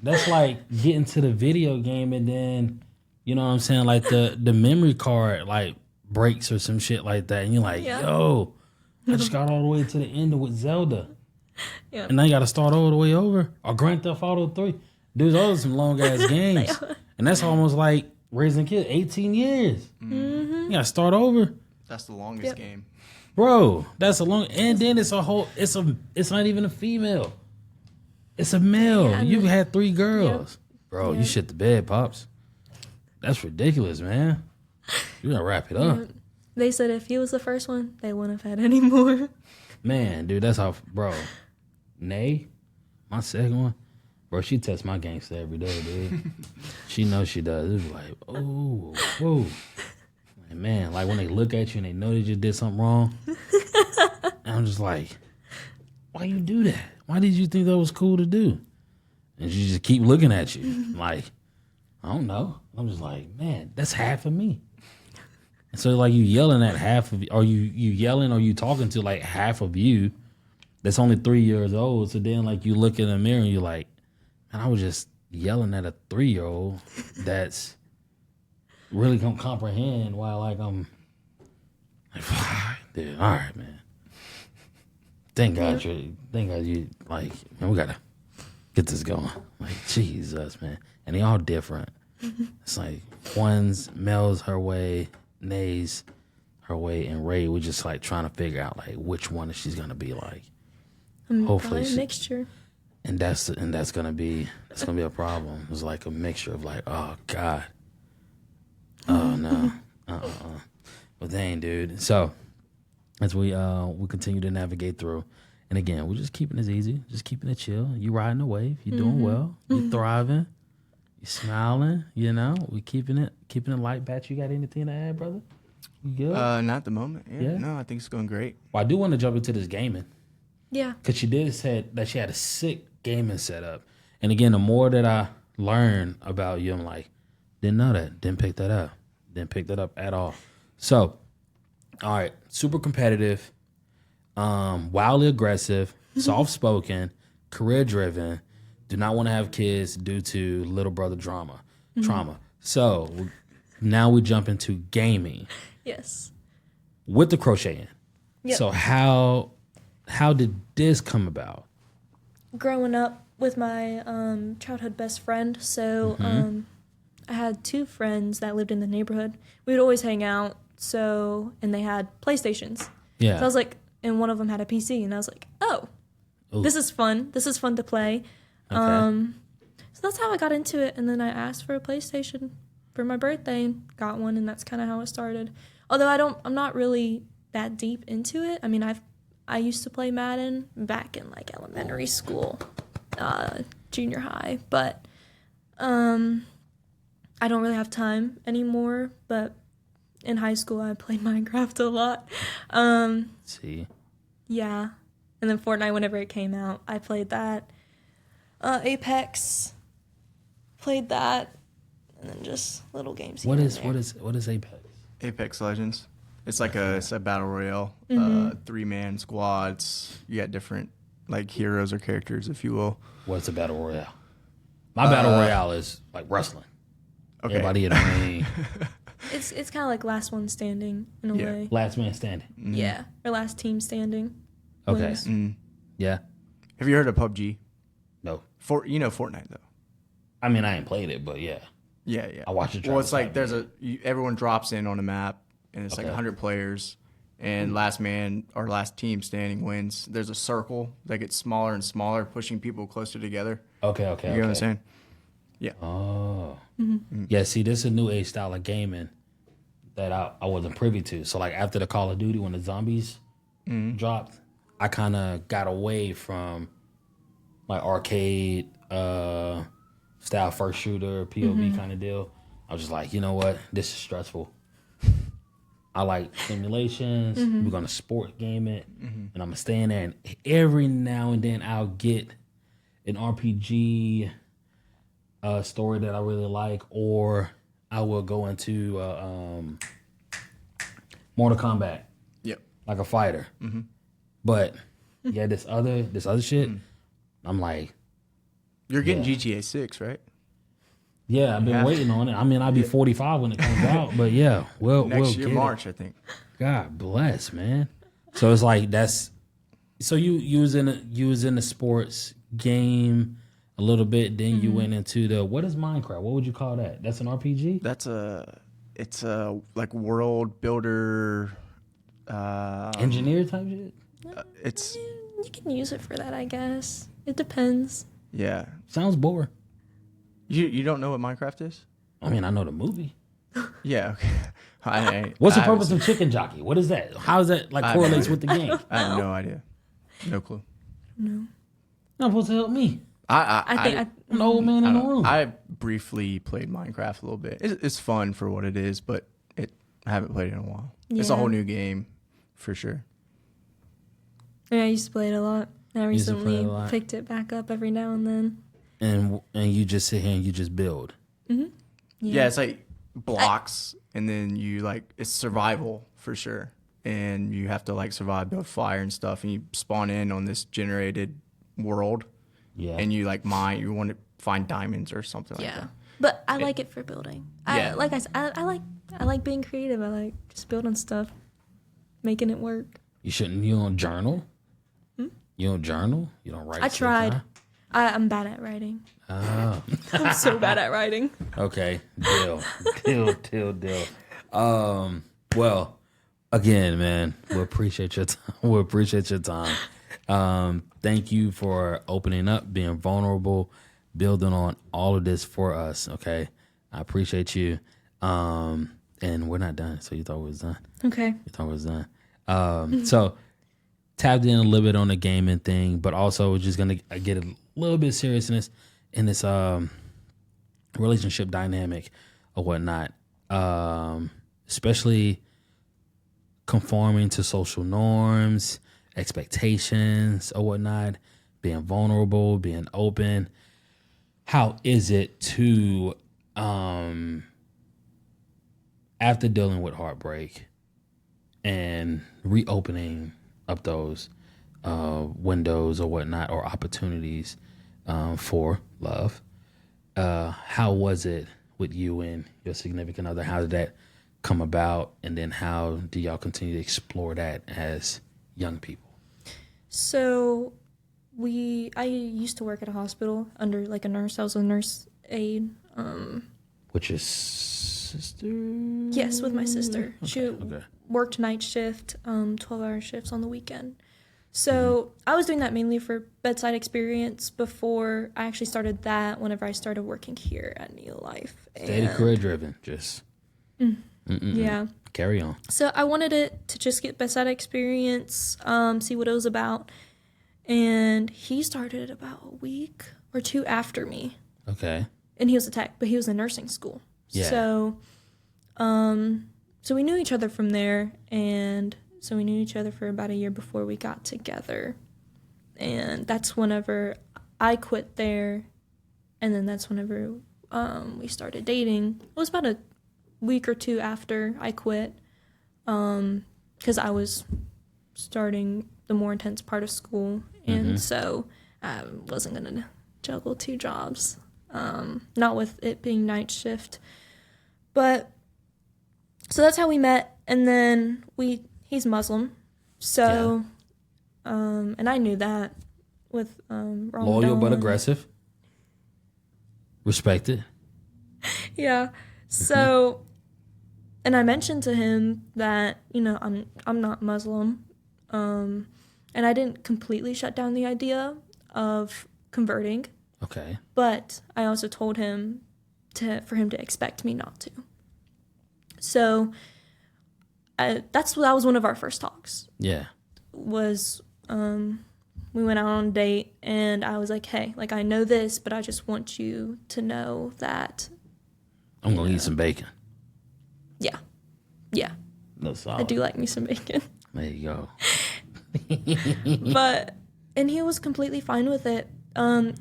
That's like getting to the video game and then, you know what I'm saying, like the memory card like breaks or some shit like that. And you're like, yo, I just got all the way to the end with Zelda. Yeah. And now you got to start all the way over. Or Grand Theft Auto 3. Dude, those are some long-ass games. And that's almost like raising kids, 18 years. You got to start over. That's the longest game. Bro, that's a long, and then it's not even a female. It's a male. Yeah, you've had 3 girls. Bro, you shit the bed, Pops. That's ridiculous, man. You gotta wrap it up. They said if he was the first one, they wouldn't have had any more. Man, dude, that's how, bro. Nay, my second one, bro, she tests my gangster every day, dude. She knows she does. It's like, oh, whoa. Like, man, like when they look at you and they know that you did something wrong, and I'm just like, why you do that? Why did you think that was cool to do? And she just keep looking at you. Like, I don't know. I'm just like, man, that's half of me. And so like you yelling at half of you, or you yelling or you talking to like half of you that's only 3 years old. So then like you look in the mirror and you're like, man, I was just yelling at a 3-year-old that's really gonna comprehend why like I'm like, dude, all right, man. Thank God you like, man, we gotta get this going. Like, Jesus, man. And they all different. It's like Mel's her way, Nay's her way, and Ray, we're just like trying to figure out like which one she's gonna be like. Hopefully a mixture. And that's gonna be a problem. It's like a mixture of like, oh God, oh no, Well, dang, dude. So as we continue to navigate through, and again, we're just keeping it easy, just keeping it chill. You riding the wave, you doing well, you thriving, you smiling. You know, we keeping it light. Pat, you got anything to add, brother? You good? Not at the moment. Yeah? No, I think it's going great. Well, I do want to jump into this gaming. Yeah. Because she did said that she had a sick gaming setup. And again, the more that I learn about you, I'm like, didn't know that. Didn't pick that up. Didn't pick that up at all. So, all right, super competitive, wildly aggressive, soft-spoken, career-driven, do not want to have kids due to little brother trauma. So, now we jump into gaming. Yes. With the crocheting. Yep. So, how did this come about? Growing up with my childhood best friend, so I had 2 friends that lived in the neighborhood. We would always hang out, and they had PlayStations. Yeah. So I was like, and one of them had a PC, and I was like, oh, Ooh. this is fun. This is fun to play. Okay. So that's how I got into it, and then I asked for a PlayStation for my birthday and got one, and that's kind of how it started. Although I'm not really that deep into it. I mean, I used to play Madden back in like elementary school, junior high, but I don't really have time anymore. But in high school, I played Minecraft a lot. See. Yeah, and then Fortnite whenever it came out, I played that. Apex, played that, and then just little games. What is Apex? Apex Legends. It's like it's a battle royale, 3-man squads. You got different like heroes or characters, if you will. What's a battle royale? My battle royale is like wrestling. Okay. Everybody in the ring. It's kind of like last one standing in a way. Last man standing. Yeah, or last team standing. Okay. wins. Yeah. Have you heard of PUBG? No. You know Fortnite though. I mean, I ain't played it, but yeah. Yeah. I watch it. Well, it's like everyone drops in on a map, and it's like 100 players, and last man or last team standing wins. There's a circle that gets smaller and smaller, pushing people closer together. Okay. You know what I'm saying? Yeah. Oh. Yeah, see, this is a new age style of gaming that I wasn't privy to. So, like, after the Call of Duty, when the zombies dropped, I kind of got away from my arcade style first shooter, POV kind of deal. I was just like, you know what? This is stressful. I like simulations. We're going to sport game it. And I'm going to stay in there. And every now and then I'll get an RPG story that I really like, or I will go into Mortal Kombat. Yep. Like a fighter. But yeah, this other shit, I'm like, You're getting GTA 6, right? yeah, I've been waiting on it. I mean, I'll be 45 when it comes out, but yeah, we'll Next year, get March, it. I think. God bless, man. So it's like so you was in the sports game a little bit, then you went into what is Minecraft? What would you call that? That's an RPG? It's a like world builder. Engineer type shit? It's You can use it for that, I guess. It depends. yeah. Sounds boring. You don't know what Minecraft is? I mean, I know the movie. Yeah. Okay. What's the purpose of Chicken Jockey? What is that? How does that correlates with the game? I have no idea. No clue. No. Not supposed to help me. I think I'm the old man in the room. I briefly played Minecraft a little bit. It's fun for what it is, but I haven't played it in a while. It's a Yeah. whole new game, for sure. I used to play it a lot. I used to play it recently a lot. picked it back up every now and then. And you just sit here and you just build. Yeah, it's like blocks, and then it's survival for sure. And you have to like survive, build fire and stuff, and you spawn in on this generated world. Yeah. And you like mine. You want to find diamonds or something like Yeah. that. But I like it for building. Yeah. Like I said, I like being creative. I like just building stuff, making it work. You don't journal? You don't journal? You don't write? I tried. stuff I'm bad at writing. down? I'm so bad at writing. Oh, okay. Deal. Well, again, man, we appreciate your time. Thank you for opening up, being vulnerable, building on all of this for us. Okay. I appreciate you. And we're not done. So you thought we was done. Okay. You thought we was done. So tapped in a little bit on the gaming thing, but also just going to get a little bit of seriousness in this relationship dynamic or whatnot, especially conforming to social norms, expectations or whatnot, being vulnerable, being open. How is it to, after dealing with heartbreak and reopening up those windows or whatnot, or opportunities for love, how was it with you and your significant other? How did that come about? And then how do y'all continue to explore that as young people? So I used to work at a hospital under like a nurse. I was a nurse aide. Which is sister? Yes, with my sister. She Okay. worked night shift, 12-hour shifts on the weekend. So I was doing that mainly for bedside experience before I actually started that whenever I started working here at Neo Life. Steady career driven. Just Yeah. carry on. So I wanted it to just get bedside experience, see what it was about. And he started about a week or two after me. Okay. And he was a tech, but he was in nursing school. Yeah. So we knew each other from there, and so we knew each other for about a year before we got together. And that's whenever I quit there, and then that's whenever we started dating. It was about a week or two after I quit, because I was starting the more intense part of school, and so I wasn't going to juggle two jobs, not with it being night shift. But so that's how we met, and then he's Muslim, so and I knew that with Ramadan. Loyal but aggressive. Respected. Yeah. So and I mentioned to him that, I'm not Muslim, and I didn't completely shut down the idea of converting. Okay. But I also told him for him to expect me not to. So that was one of our first talks. Yeah. Was we went out on a date, and I was like, hey, like, I know this, but I just want you to know that I'm gonna eat some bacon. Yeah. No sauce. I do like me some bacon. There you go. And he was completely fine with it. And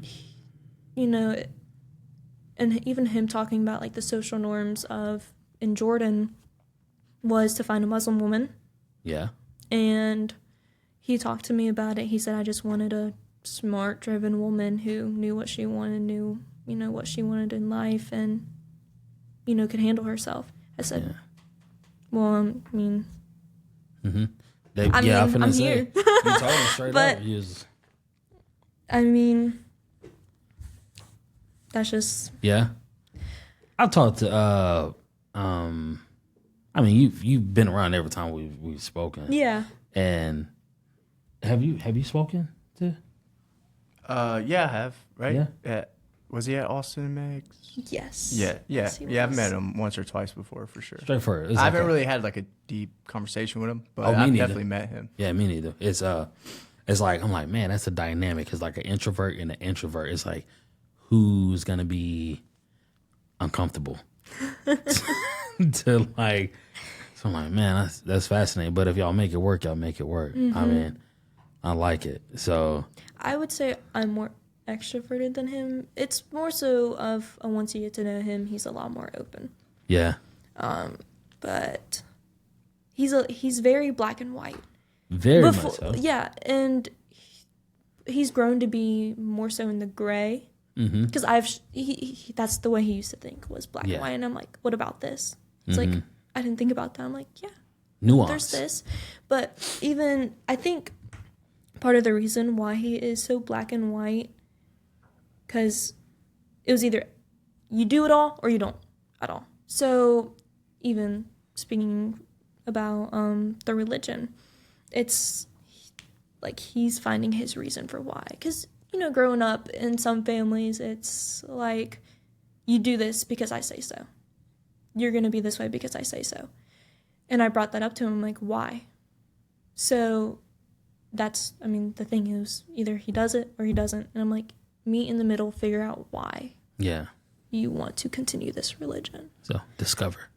even him talking about like the social norms in Jordan was to find a Muslim woman. Yeah. And he talked to me about it. He said, I just wanted a smart, driven woman who knew what she wanted, knew what she wanted in life, and, could handle herself. I said, well, I mean... Mm-hmm. I'm here. You told him straight But, up. I mean, that's just... Yeah. I've talked to, you've been around every time we've spoken. Yeah. And have you spoken to? Yeah, I have, right? Yeah. Was he at Austin and Meg's? Yes. Yeah. Yes, I've met him once or twice before, for sure. Straight for it. I haven't really had like a deep conversation with him, but me I've neither. definitely met him. Yeah, me neither. It's like, I'm like, man, that's a dynamic. It's like an introvert and an introvert. It's like, who's gonna be uncomfortable to like? So I'm like, man, that's fascinating. But if y'all make it work, y'all make it work. I mean, I like it. So I would say I'm more extroverted than him. It's more so of once you get to know him, he's a lot more open. yeah, But he's very black and white. very much so. Yeah, and he's grown to be more so in the gray. Because that's the way he used to think, was black and white. And I'm like, what about this? It's like, I didn't think about that. I'm like, yeah, Nuance. there's this. But even, I think part of the reason why he is so black and white, because it was either you do it all or you don't at all. So even speaking about the religion, it's like he's finding his reason for why. Because, you know, growing up in some families, it's like, you do this because I say so. You're going to be this way because I say so. And I brought that up to him, like, why? So that's, I mean, the thing is, either he does it or he doesn't. And I'm like, meet in the middle, figure out why. Yeah. You want to continue this religion. So discover.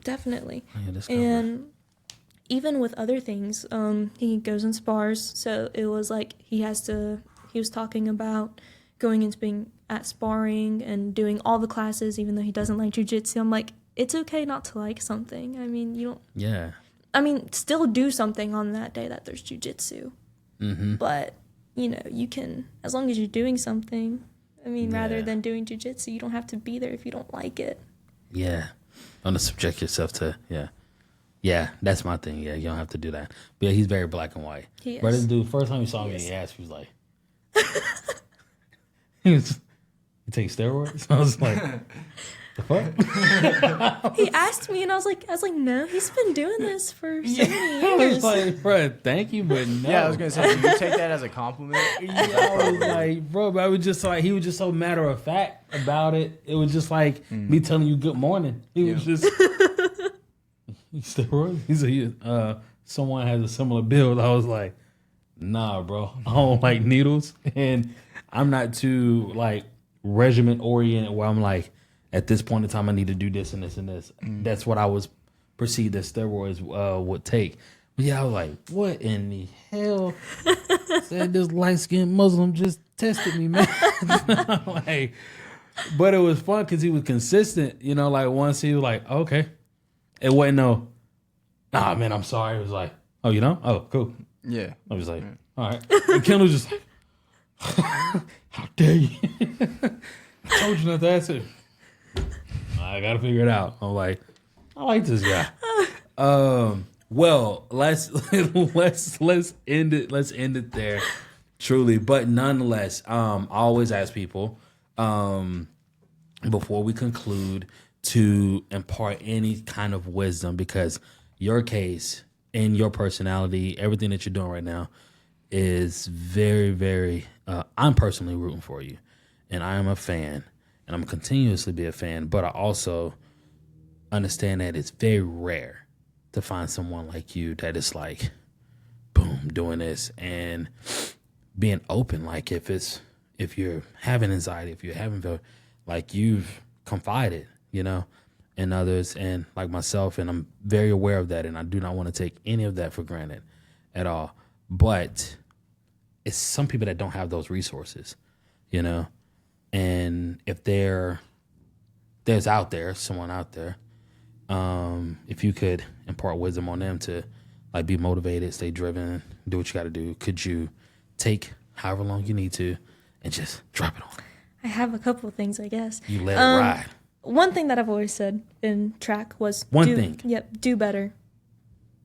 Definitely. Yeah, discover. And even with other things, he goes and spars. So it was like he was talking about going and being at sparring and doing all the classes, even though he doesn't like jiu-jitsu. I'm like, it's okay not to like something. I mean, you don't. Yeah. I mean, still do something on that day that there's jiu-jitsu. Mm-hmm. But, you know, you can, as long as you're doing something, I mean, rather than doing jiu-jitsu, you don't have to be there if you don't like it. Yeah. Don't subject yourself to, Yeah, that's my thing. Yeah, you don't have to do that. But yeah, he's very black and white. He is. But this dude, first time he saw me, he asked, he was like, you take steroids? I was like, the fuck? He asked me, and I was like, no, he's been doing this for so many I years. was like, bro, thank you, but no. Yeah, I was gonna say, did you take that as a compliment? I was like, bro, but I was just like, he was just so matter of fact about it. It was just like me telling you good morning. He was just, steroids? He said, someone has a similar build. I was like, nah, bro, I don't like needles, and I'm not too like regiment oriented where I'm like, at this point in time, I need to do this and this and this. That's what I was perceived that steroids would take. But yeah, I was like, what in the hell? Said this light-skinned Muslim just tested me, man. Like, but it was fun because he was consistent. You know, like once he was like, okay. It wasn't no, nah, man, I'm sorry. It was like, oh, you know? Oh, cool. Yeah. I was like, all right. And Kendall was just like, how dare you? I told you not to ask it. I gotta figure it out. I'm like, I like this guy. Well, let's end it. Let's end it there. Truly, but nonetheless, I always ask people before we conclude to impart any kind of wisdom, because your case and your personality, everything that you're doing right now, is very, very. I'm personally rooting for you, and I am a fan. And I'm continuously be a fan, but I also understand that it's very rare to find someone like you that is like, boom, doing this and being open. Like if you're having anxiety, if you're having like you've confided, you know, in others and like myself, and I'm very aware of that, and I do not want to take any of that for granted at all. But it's some people that don't have those resources, you know. And if there's someone out there, if you could impart wisdom on them to like be motivated, stay driven, do what you got to do, could you take however long you need to and just drop it on? I have a couple of things, I guess. You let it ride. One thing that I've always said in track was do better.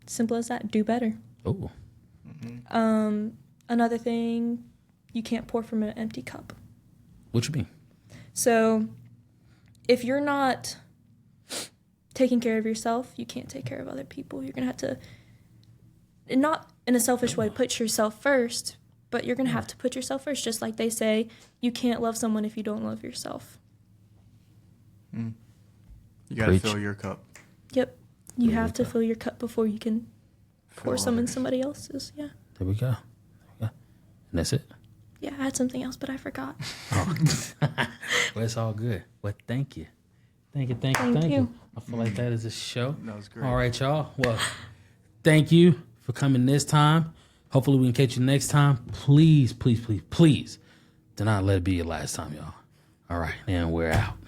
Simple as that. Do better. Oh. Another thing, you can't pour from an empty cup. What you mean? So if you're not taking care of yourself, you can't take care of other people. You're going to have to, not in a selfish way, put yourself first, but you're going to have to put yourself first. Just like they say, you can't love someone if you don't love yourself. You got to fill your cup. Yep. You have to fill your cup before you can pour some in somebody else's. Yeah. There we go. And that's it. Yeah, I had something else, but I forgot. Oh. Well, it's all good. Well, thank you. Thank you. I feel like that is a show. That was great. All right, y'all. Well, thank you for coming this time. Hopefully we can catch you next time. Please, please, please, please do not let it be your last time, y'all. All right, and we're out.